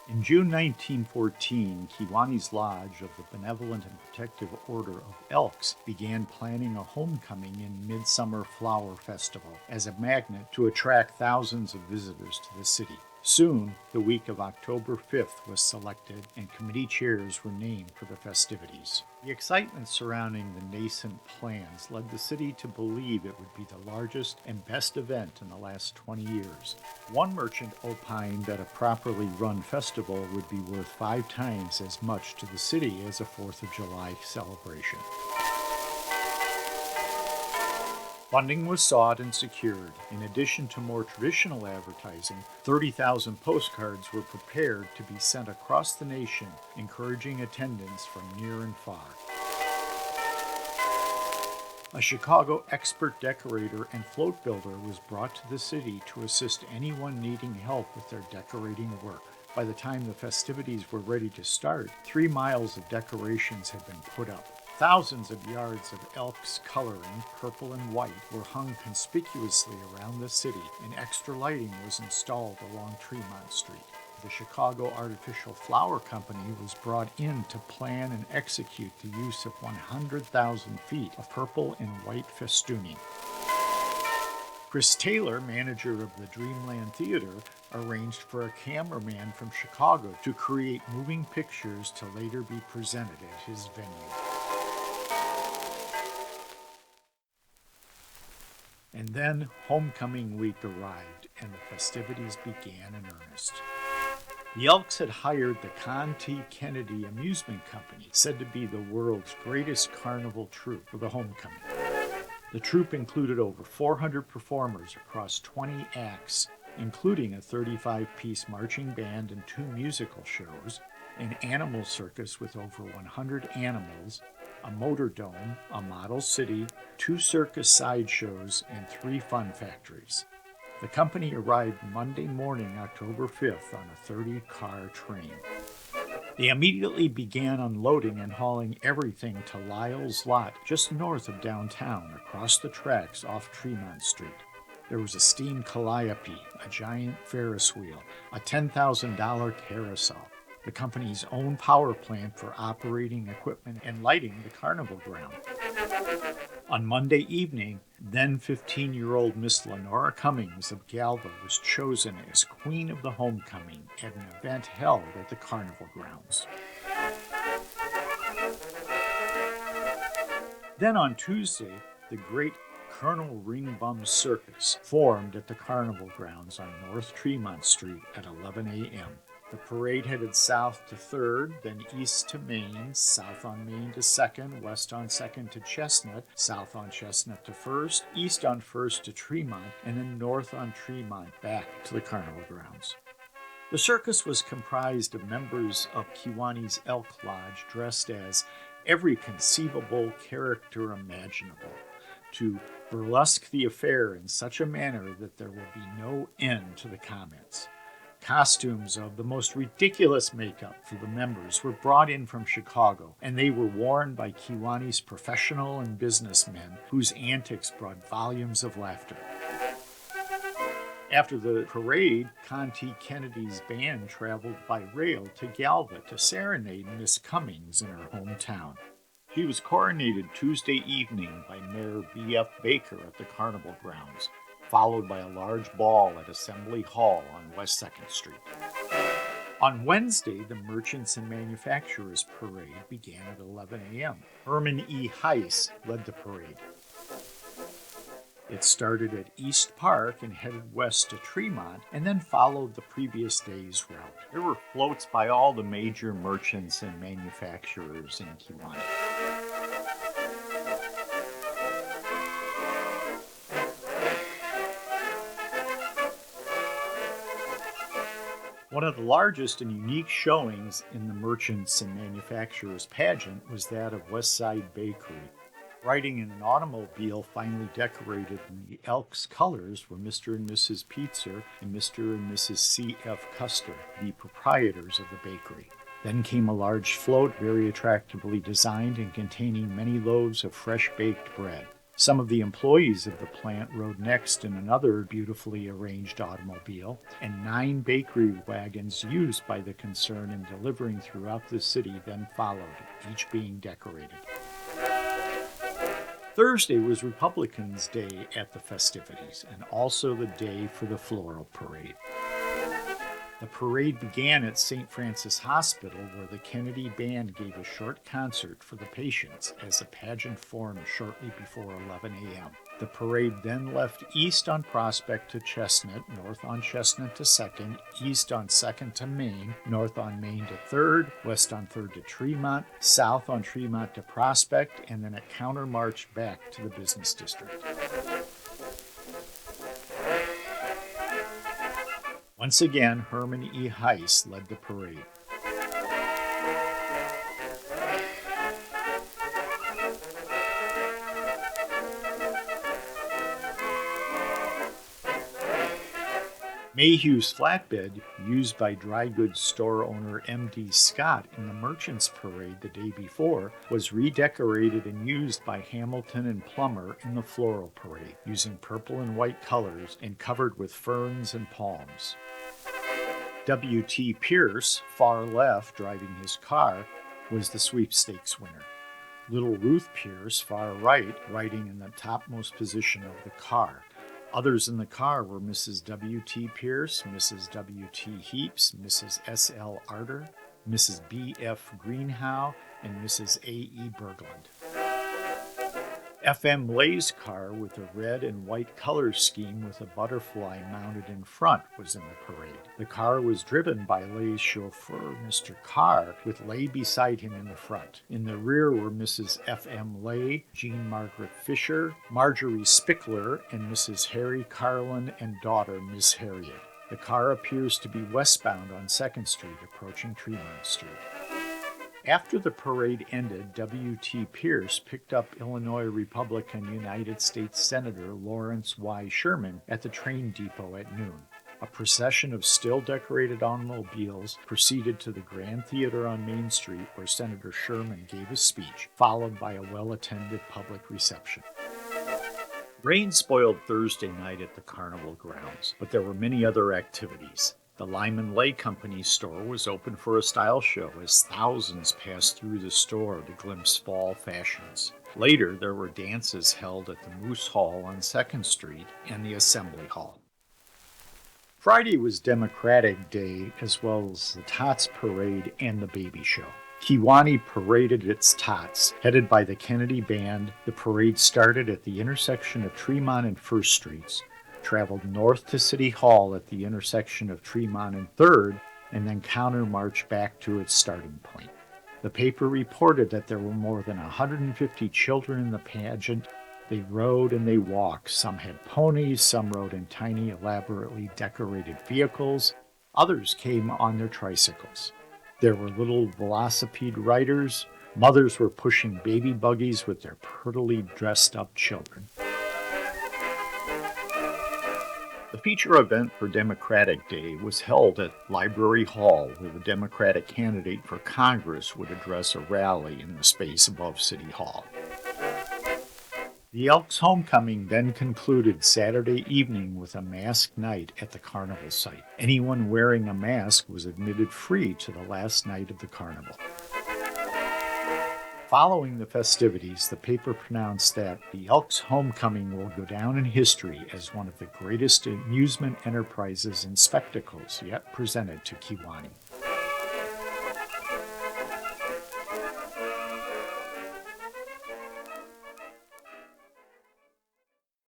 In June 1914, Kiwani's Lodge of the Benevolent and Protective Order of Elks began planning a homecoming and midsummer flower festival as a magnet to attract thousands of visitors to the city. Soon, the week of October 5th was selected and committee chairs were named for the festivities. The excitement surrounding the nascent plans led the city to believe it would be the largest and best event in the last 20 years. One merchant opined that a properly run festival would be worth 5 times as much to the city as a 4th of July celebration. Funding was sought and secured. In addition to more traditional advertising, 30,000 postcards were prepared to be sent across the nation, encouraging attendance from near and far. A Chicago expert decorator and float builder was brought to the city to assist anyone needing help with their decorating work. By the time the festivities were ready to start, 3 miles of decorations had been put up. Thousands of yards of Elks coloring, purple and white, were hung conspicuously around the city, and extra lighting was installed along Tremont Street. The Chicago Artificial Flower Company was brought in to plan and execute the use of 100,000 feet of purple and white festooning. Chris Taylor, manager of the Dreamland Theater, arranged for a cameraman from Chicago to create moving pictures to later be presented at his venue. And then homecoming week arrived, and the festivities began in earnest. The Elks had hired the Con T. Kennedy Amusement Company, said to be the world's greatest carnival troupe, for the homecoming. The troupe included over 400 performers across 20 acts, including a 35-piece marching band and 2 musical shows, an animal circus with over 100 animals, a motor dome, a model city, 2 circus sideshows, and 3 fun factories. The company arrived Monday morning, October 5th, on a 30-car train. They immediately began unloading and hauling everything to Lyle's Lot, just north of downtown, across the tracks off Tremont Street. There was a steam calliope, a giant Ferris wheel, a $10,000 carousel, the company's own power plant for operating equipment and lighting the carnival ground. On Monday evening, then 15-year-old Miss Lenora Cummings of Galva was chosen as Queen of the Homecoming at an event held at the carnival grounds. Then on Tuesday, the great Colonel Ringbum Circus formed at the carnival grounds on North Tremont Street at 11 a.m. The parade headed south to 3rd, then east to Main, south on Main to 2nd, west on 2nd to Chestnut, south on Chestnut to 1st, east on 1st to Tremont, and then north on Tremont back to the carnival grounds. The circus was comprised of members of Kiwani's Elk Lodge dressed as every conceivable character imaginable, to burlesque the affair in such a manner that there will be no end to the comments. Costumes of the most ridiculous makeup for the members were brought in from Chicago, and they were worn by Kiwani's professional and businessmen, whose antics brought volumes of laughter. After the parade, Con T. Kennedy's band traveled by rail to Galva to serenade Miss Cummings in her hometown. She was coronated Tuesday evening by Mayor B.F. Baker at the carnival grounds, followed by a large ball at Assembly Hall on West 2nd Street. On Wednesday, the Merchants and Manufacturers Parade began at 11 a.m. Herman E. Heiss led the parade. It started at East Park and headed west to Tremont, and then followed the previous day's route. There were floats by all the major merchants and manufacturers in Kiwani. One of the largest and unique showings in the Merchants and Manufacturers pageant was that of West Side Bakery. Riding in an automobile finely decorated in the Elks colors were Mr. and Mrs. Pietzer and Mr. and Mrs. C.F. Custer, the proprietors of the bakery. Then came a large float, very attractively designed and containing many loaves of fresh baked bread. Some of the employees of the plant rode next in another beautifully arranged automobile, and 9 bakery wagons used by the concern in delivering throughout the city then followed, each being decorated. Thursday was Republicans' Day at the festivities, and also the day for the floral parade. The parade began at St. Francis Hospital, where the Kennedy Band gave a short concert for the patients as the pageant formed shortly before 11 a.m. The parade then left east on Prospect to Chestnut, north on Chestnut to 2nd, east on 2nd to Main, north on Main to 3rd, west on 3rd to Tremont, south on Tremont to Prospect, and then a counter-march back to the business district. Once again, Herman E. Heiss led the parade. Mayhew's flatbed, used by dry goods store owner M.D. Scott in the Merchants Parade the day before, was redecorated and used by Hamilton and Plummer in the Floral Parade, using purple and white colors and covered with ferns and palms. W.T. Pierce, far left driving his car, was the sweepstakes winner. Little Ruth Pierce, far right, riding in the topmost position of the car. Others in the car were Mrs. W.T. Pierce, Mrs. W.T. Heaps, Mrs. S.L. Arter, Mrs. B.F. Greenhow, and Mrs. A.E. Berglund. F.M. Lay's car with a red and white color scheme with a butterfly mounted in front was in the parade. The car was driven by Lay's chauffeur, Mr. Carr, with Lay beside him in the front. In the rear were Mrs. F.M. Lay, Jean Margaret Fisher, Marjorie Spickler, and Mrs. Harry Carlin and daughter, Miss Harriet. The car appears to be westbound on 2nd Street, approaching Tremont Street. After the parade ended, W.T. Pierce picked up Illinois Republican United States Senator Lawrence Y. Sherman at the train depot at noon. A procession of still-decorated automobiles proceeded to the Grand Theater on Main Street, where Senator Sherman gave a speech, followed by a well-attended public reception. Rain spoiled Thursday night at the carnival grounds, but there were many other activities. The Lyman Lay Company's store was open for a style show as thousands passed through the store to glimpse fall fashions. Later, there were dances held at the Moose Hall on 2nd Street and the Assembly Hall. Friday was Democratic Day, as well as the Tots Parade and the Baby Show. Kewanee paraded its tots, headed by the Kennedy Band. The parade started at the intersection of Tremont and 1st Streets, traveled north to City Hall at the intersection of Tremont and 3rd, and then counter-marched back to its starting point. The paper reported that there were more than 150 children in the pageant. They rode and they walked. Some had ponies, some rode in tiny, elaborately decorated vehicles. Others came on their tricycles. There were little velocipede riders. Mothers were pushing baby buggies with their prettily dressed-up children. The feature event for Democratic Day was held at Library Hall, where the Democratic candidate for Congress would address a rally in the space above City Hall. The Elks homecoming then concluded Saturday evening with a masked night at the carnival site. Anyone wearing a mask was admitted free to the last night of the carnival. Following the festivities, the paper pronounced that the Elks homecoming will go down in history as one of the greatest amusement enterprises and spectacles yet presented to Kewanee.